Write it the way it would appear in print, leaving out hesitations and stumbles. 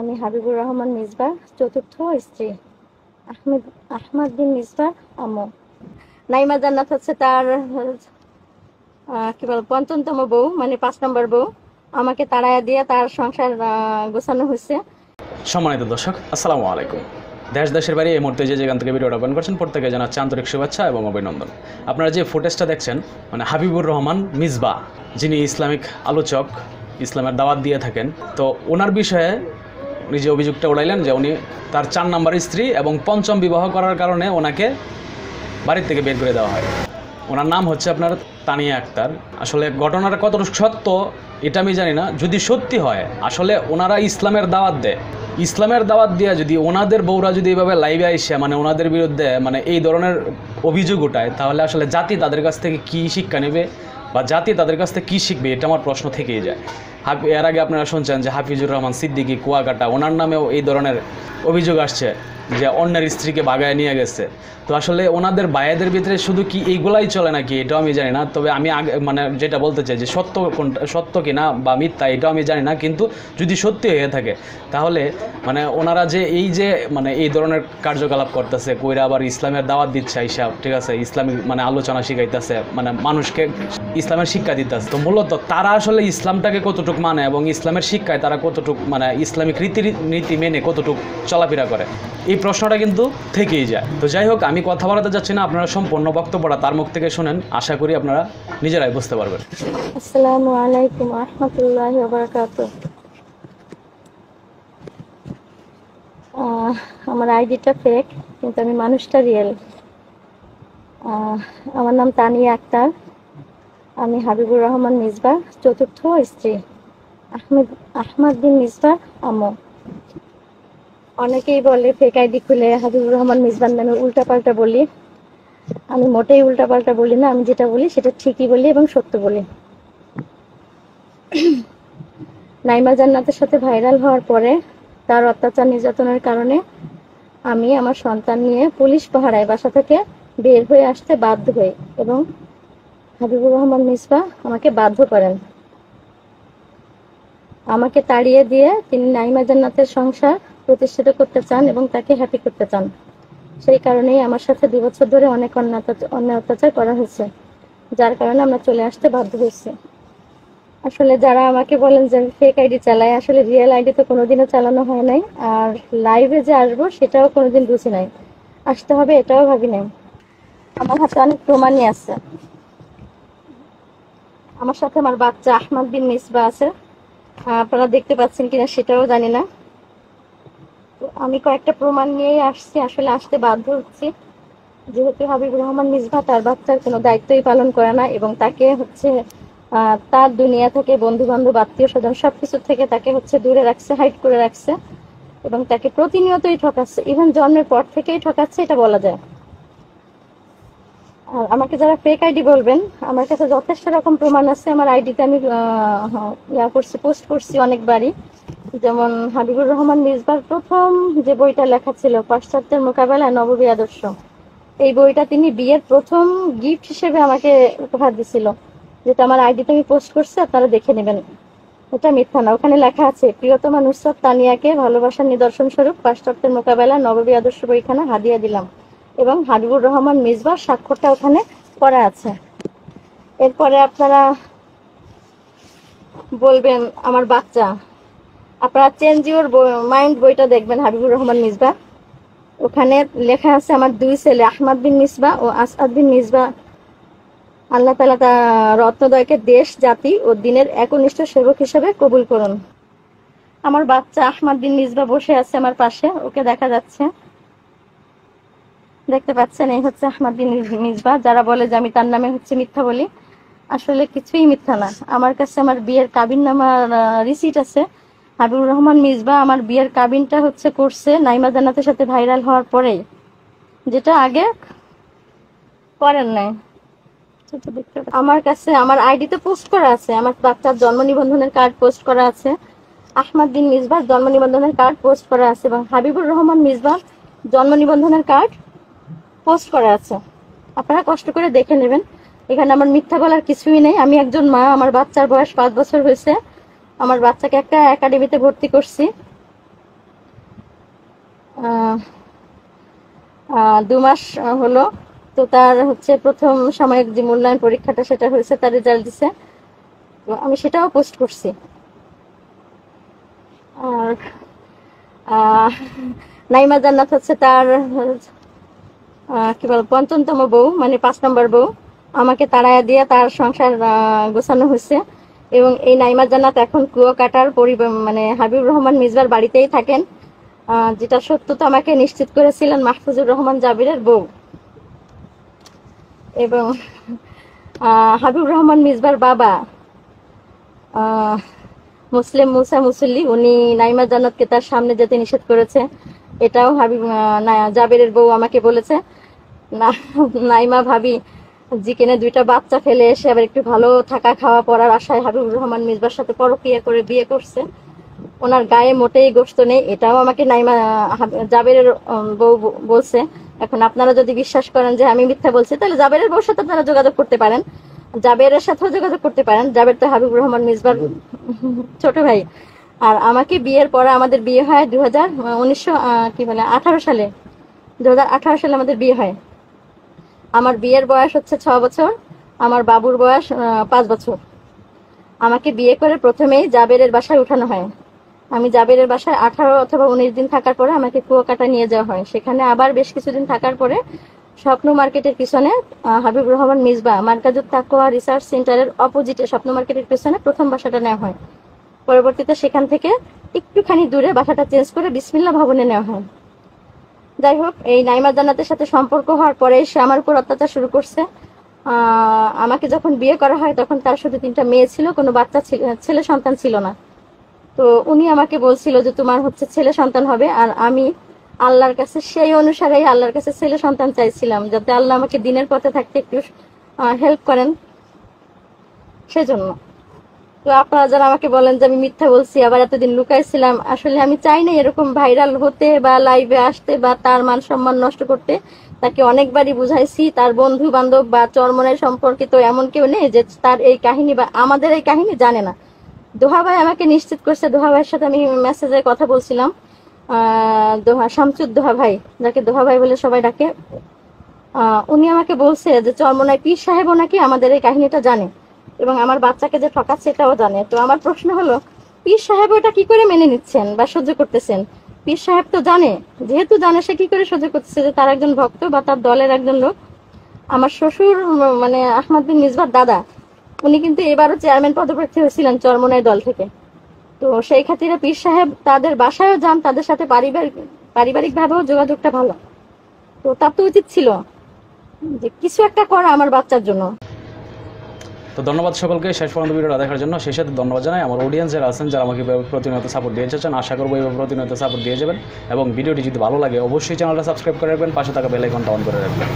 আমি হাবিবুর রহমান মিসবাহ চতুর্থ স্ত্রী। আহমদ বিন মিসবাহ আম্মু। নাইমা জান্নাত হচ্ছে তার কি বল ৫৫তম বউ, মানে ৫ নম্বর বউ। আমাকে তাড়াইয়া দিয়ে তার সংসার গোছানো হয়েছে। সম্মানিত দর্শক, আসসালামু আলাইকুম। দেশ দেশের বাইরে এই মুহূর্তে যে যেখান থেকে ভিডিওটা ওপেন করছেন প্রত্যেকে জানাচ্ছি আন্তরিক শুভেচ্ছা এবং অভিনন্দন। আপনারা যে ফুটেজটা দেখছেন, মানে হাবিবুর রহমান মিসবাহ, যিনি ইসলামিক আলোচক, ইসলামের দাওয়াত দিয়ে থাকেন, তো ওনার বিষয়ে উনি যে অভিযোগটা উড়াইলেন যে উনি তার ৪ নম্বর স্ত্রী এবং পঞ্চম বিবাহ করার কারণে ওনাকে বাড়ির থেকে বের করে দেওয়া হয়। ওনার নাম হচ্ছে আপনার তানিয়া আক্তার। আসলে ঘটনাটা কতটুকু সত্য এটা আমি জানি না। যদি সত্যি হয়, আসলে ওনারা ইসলামের দাওয়াত দেয়, ইসলামের দাওয়াত দিয়ে যদি ওনাদের বউরা যদি এইভাবে লাইভে আইসে মানে ওনাদের বিরুদ্ধে মানে এই ধরনের অভিযোগ ওঠায়, তাহলে আসলে জাতি তাদের কাছ থেকে কী শিক্ষা নেবে বা জাতি তাদের কাছ থেকে কী শিখবে, এটা আমার প্রশ্ন থেকেই যায়। এর আগে আপনারা শুনছেন যে হাফিজুর রহমান সিদ্দিকী কুয়াকাটা, ওনার নামেও এই ধরনের অভিযোগ আসছে যে অন্যের স্ত্রীকে বাগায় নিয়ে গেছে। তো আসলে ওনাদের ভাইয়েদের ভিতরে শুধু কি এইগুলাই চলে নাকি এটাও আমি জানি না। তবে আমি আগে মানে যেটা বলতে চাই যে সত্য কিনা বা মিথ্যা এটাও আমি জানি না, কিন্তু যদি সত্যি হয়ে থাকে তাহলে মানে ওনারা যে মানে এই ধরনের কার্যকলাপ করতেছে, কইরা আবার ইসলামের দাওয়াত দিচ্ছে হিসাব, ঠিক আছে, ইসলামিক মানে আলোচনা শিখাইতেছে, মানে মানুষকে ইসলামের শিক্ষা দিতেছে। তো মূলত তারা আসলে ইসলামটাকে কতটুকু মানে এবং ইসলামের শিক্ষায় তারা কতটুকু মানে ইসলামিক রীতি মেনে কতটুকু চলাফেরা করে, এই প্রশ্নটা কিন্তু থেকেই যায়। তো যাই হোক, আমি কথা বলাতে যাচ্ছি না, আপনারা সম্পূর্ণ বক্তব্যটা তার মুখ থেকে শুনেন, আশা করি আপনারা নিজেরাই বুঝতে পারবেন। আসসালামু আলাইকুম ওয়া রাহমাতুল্লাহি ওয়া বারাকাতুহু। আমার আইডিটা ফেক, কিন্তু আমি মানুষটা রিয়েল। আমার নাম তানিয়া আক্তার। আমি হাবিবুর রহমান মিসবাহ চতুর্থ স্ত্রী। আহমদ বিন মিসবাহ আম্মু। অনেকেই বলে ফেক আইডি খুলে হাবিবুর রহমান মিসবাহ নামে উল্টাপাল্টা বলি। আমি মোটেই উল্টাপাল্টা বলি না, আমি যেটা বলি সেটা ঠিকই বলি এবং সত্য বলি। নাইমা জান্নাতের সাথে ভাইরাল হওয়ার পরে তার অত্যাচার নির্যাতনের কারণে আমি আমার সন্তান নিয়ে পুলিশ পাহারায় বাসা থেকে বের হয়ে আসতে বাধ্য হই এবং হাবিবুর রহমান মিসবাহ আমাকে বাধ্য করেন। আমাকে তাড়িয়ে দিয়ে তিনি নাইমা জান্নাতের সংসার প্রতিষ্ঠিত করতে চান এবং তাকে হ্যাপি করতে চান। সেই কারণেই আমার সাথে 2 বছর ধরে অনেক অন্যায় অত্যাচার করা হয়েছে, যার কারণে আমরা চলে আসতে বাধ্য হয়েছি। আসলে যারা আমাকে বলেন যে আমি ফেক আইডি চালাই, আসলে রিয়েল আইডি তো কোনোদিনও চালানো হয় নাই, আর লাইভে যে আসবো সেটাও কোনোদিন বুঝি নাই, আসতে হবে এটাও ভাবি নাই। আমার হাতে অনেক প্রমাণই আছে। আমার সাথে আমার বাচ্চা আহমদ বিন মিসবাহ আছে, আপনারা দেখতে পাচ্ছেন কিনা সেটাও জানি না। তো আমি কয়েকটা প্রমাণ নিয়েই আসছি, আসলে আসতে বাধ্য হচ্ছি, যেহেতু হাবিবুর রহমান মিসবাহ তার বাচ্চার কোনো দায়িত্বই পালন করে না এবং তাকে হচ্ছে তার দুনিয়া থেকে, বন্ধু বান্ধব, আত্মীয় স্বজন সবকিছু থেকে তাকে হচ্ছে দূরে রাখছে, হাইড করে রাখছে এবং তাকে প্রতিনিয়তই ঠকাচ্ছে, ইভেন জন্মের পর থেকেই ঠকাচ্ছে, এটা বলা যায়। আর আমাকে যারা ফেক আইডি বলবেন, আমার কাছে যথেষ্ট রকম প্রমাণ আছে। আমার আইডিতে আমি পোস্ট করছি অনেকবারই। যেমন হাবিবুর রহমান মিসবাহর প্রথম যে বইটা লেখা ছিল পাশ্চাত্যের মোকাবেলায় নববী আদর্শ, এই বইটা তিনি বিয়ের প্রথম গিফট হিসেবে আমাকে উপহার দিছিল, যেটা আমার আইডিতে আমি পোস্ট করছি, আপনারা দেখে নেবেন। এটা মিথ্যা না, ওখানে লেখা আছে প্রিয়তমা নুসরাত তানিয়াকে ভালোবাসার নিদর্শন স্বরূপ পাশ্চাত্যের মোকাবেলায় নববী আদর্শ বইখানা হাদিয়া দিলাম, এবং হাবিবুর রহমান মিসবাহ স্বাক্ষরটা ওখানে করা আছে। এরপরে আপনারা বলবেন আমার বাচ্চা, আপনারা চেঞ্জ ইউর মাইন্ড বইটা দেখবেন, হাবিবুর রহমান মিসবাহ, ওখানে লেখা আছে আমার 2 ছেলে আহমদ বিন মিসবাহ ও আসাদ বিন মিসবাহ আল্লাহ তাআলা রত্নদ্বয়কে দেশ, জাতি ও দিনের একনিষ্ঠ সেবক হিসেবে কবুল করুন। আমার বাচ্চা আহমদ বিন মিসবাহ বসে আছে আমার পাশে, ওকে দেখা যাচ্ছে, দেখতে পাচ্ছেন, এই হচ্ছে আহমদ বিন মিসবাহ। যারা বলে যে আমি তার নামে হচ্ছে মিথ্যা বলি, আসলে কিছুই মিথ্যা না। আমার কাছে আমার বিয়ের কাবিননামার রিসিট আছে। হাবিবুর রহমান মিসবাহ আমার বিয়ের কাবিনটা হচ্ছে করছে নাইমা জান্নাতের সাথে ভাইরাল হওয়ার পরেই, যেটা আগে করেন নাই। আমার কাছে আমার আইডিতে পোস্ট করা আছে, আমার বাচ্চার জন্ম নিবন্ধনের কার্ড পোস্ট করা আছে, আহমদ বিন মিসবাহ জন্ম নিবন্ধনের কার্ড পোস্ট করা আছে এবং হাবিবুর রহমান মিসবাহ জন্ম নিবন্ধনের কার্ড পোস্ট করা আছে। আপনারা কষ্ট করে দেখে নেবেন, এখানে আমার মিথ্যা বলার কিছুই নেই। আমি একজন মা, আমার বাচ্চার বয়স 5 বছর হয়েছে, আমার বাচ্চাকে একটা একাডেমিতে ভর্তি করছি আহ, 2 মাস হলো। তো তার হচ্ছে প্রথম সাময়িক যে মূল্যায়ন পরীক্ষাটা সেটা হয়েছে, তার রেজাল্ট দিছে। তো আমি সেটাও পোস্ট করছি। আর আহ, নাইমা জান্নাত হচ্ছে তার কি বল 55তম বউ, মানে 5 নম্বর বউ। আমাকে তাড়াইয়া দিয়ে তার সংসার গোছানো হয়েছে। এবং এই নাইমা জান্নাত এখন কুয়াকাটার মানে হাবিবুর রহমান মিসবার বাড়িতেই থাকেন, যেটা সত্য তো আমাকে নিশ্চিত করেছিলেন মাহফুজুর রহমান জাবিরের বউ। এবং হাবিবুর রহমান মিসবার বাবা মুসলিম মুসা মুসল্লি, উনি নাইমা জান্নাতকে তার সামনে যেতে নিষেধ করেছে। এটাও জাবিরের বউ আমাকে বলেছে। না, নাইমা ভাবি জিকেনে 2টা বাচ্চা ফেলে এসে আবার একটু ভালো থাকা খাওয়া পড়ার আশায় হাবিবুর রহমান মিসবার সাথে পরকীয়া করে বিয়ে করছে। ওনার গায়ে মোটেই গোশত নেই, এটাও আমাকে নাইমা জাবেরের বউ বলছে। এখন আপনারা যদি বিশ্বাস করেন যে আমি মিথ্যা বলছি, তাহলে জাবেরের বউর সাথে আপনারা যোগাযোগ করতে পারেন, জাবেরের সাথেও যোগাযোগ করতে পারেন। জাবের তো হাবিবুর রহমান মিসবার ছোট ভাই। আর আমাকে বিয়ের পরে, আমাদের বিয়ে হয় 18 সালে, 2018 সালে আমাদের বিয়ে হয়। আমার বিয়ের বয়স হচ্ছে 6 বছর, আমার বাবুর বয়স 5 বছর। আমাকে বিয়ে করে প্রথমেই জাবেরের বাসায় উঠানো হয়। আমি জাবেরের বাসায় 18 অথবা 19 দিন থাকার পরে আমাকে কুয়াকাটা নিয়ে যাওয়া হয়। সেখানে আবার বেশ কিছুদিন থাকার পরে স্বপ্ন মার্কেটের পিছনে হাবিবুর রহমান মিসবা মার্কাজুত তাকওয়া রিসার্চ সেন্টারের অপোজিটে স্বপ্ন মার্কেটের পিছনে প্রথম বাসাটা নেওয়া হয়। পরবর্তীতে সেখান থেকে একটুখানি দূরে বাসাটা চেঞ্জ করে বিসমিল্লাহ ভবনে নেওয়া হয়। যাই হোক, এই নাইমা জান্নাতের সাথে সম্পর্ক হওয়ার পরে সে আমার উপর অত্যাচার শুরু করছে। আমাকে যখন বিয়ে করা হয় তখন তার শুধু 3টা মেয়ে ছিল, কোনো বাচ্চা ছেলে সন্তান ছিল না। তো উনি আমাকে বলছিল যে তোমার হচ্ছে ছেলে সন্তান হবে, আর আমি আল্লাহর কাছে সেই অনুসারেই আল্লাহর কাছে ছেলে সন্তান চাইছিলাম, যাতে আল্লাহ আমাকে দিনের পথে থাকতে একটু হেল্প করেন, সেজন্য। তো আপনারা যারা আমাকে বলেন যে আমি মিথ্যা বলছি, আবার এতদিন লুকাইছিলাম, আসলে আমি চাই না এরকম ভাইরাল হতে বা লাইভে আসতে বা তার মান সম্মান নষ্ট করতে। তাকে অনেকবারই বুঝাইছি, তার বন্ধু বান্ধব বা চরমনের সম্পর্কিত এমন কেউ নেই যে তার এই কাহিনী বা আমাদের এই কাহিনী জানে না। দোহা ভাই আমাকে নিশ্চিত করছে, দোহা ভাইয়ের সাথে আমি মেসেজে কথা বলছিলাম। শামসুদ দোহা ভাই, যাকে দোহা ভাই বলে সবাই ডাকে, উনি আমাকে বলছে যে চরমনায় পীর সাহেবও নাকি আমাদের এই কাহিনীটা জানে এবং আমার বাচ্চাকে যে ঠকাচ্ছে এটাও জানে। তো আমার প্রশ্ন হলো, পীর সাহেব ওটা কি করে মেনে নিচ্ছেন বা সহ্য করতেছেন? পীর সাহেব তো জানে, যেহেতু জানে সে কি করে সহ্য করতেছে যে তার একজন ভক্ত বা তার দলের একজন লোক। আমার শ্বশুর মানে আহমদ বিন মিসবার দাদা, উনি কিন্তু এবারও চেয়ারম্যান পদপ্রার্থী হয়েছিলেন চরমনাই দল থেকে। তো সেই খাতিরে পীর সাহেব তাদের বাসায়ও যান, তাদের সাথে পারিবারিক ভাবেও যোগাযোগটা ভালো। তো তার তো উচিত ছিল যে কিছু একটা করা আমার বাচ্চার জন্য। তো ধন্যবাদ সকলকে শেষ পর্যন্ত ভিডিওটা দেখার জন্য। সেই সাথে ধন্যবাদ জানাই আমার অডিয়েন্স যারা আছেন, যারা আমাকে প্রতিনিয়ত সাপোর্ট দিয়ে যাচ্ছেন। আশা করবো এইভাবে প্রতিনিয়ত সাপোর্ট দিয়ে যাবেন এবং ভিডিওটি যদি ভালো লাগে অবশ্যই চ্যানেলটা সাবস্ক্রাইব করে রাখবেন, পাশে থাকা বেল আইকনটা অন করে রাখবেন।